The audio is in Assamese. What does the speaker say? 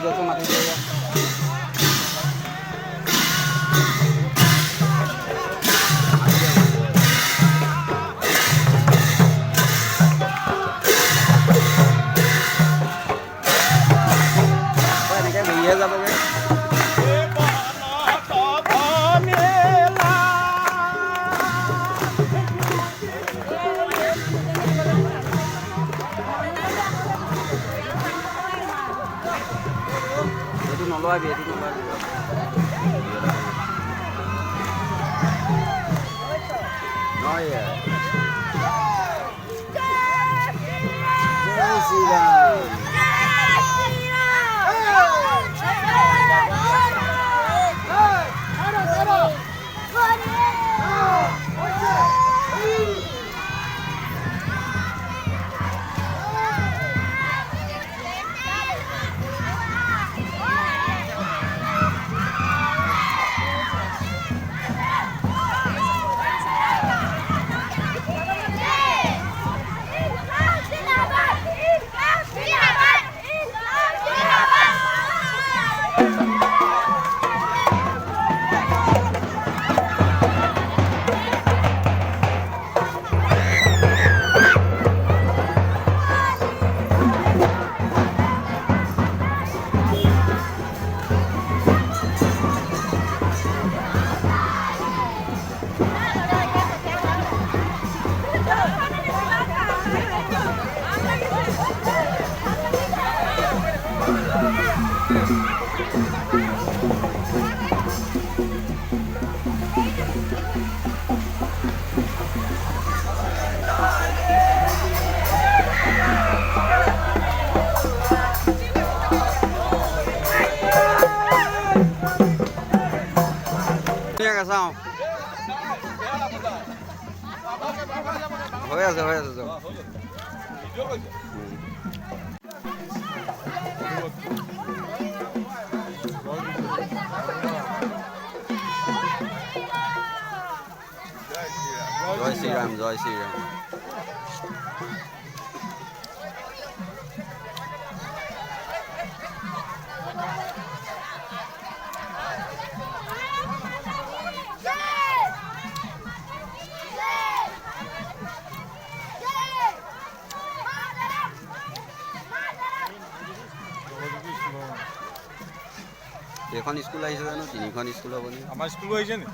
দিয়কচোন মাতি দিয়ে এনেকৈ ঘূৰিহে যাবগৈ এইটো নল'বি এইটো নল'বি নহয় জয় শ্ৰীৰাম চাওঁ হৈ আছে জয় শ্ৰীৰাম জয় শ্ৰীৰাম কেইখন স্কুল আহিছে জানো তিনিখন স্কুল হ'ব নি আমাৰ স্কুলো আহিছে নি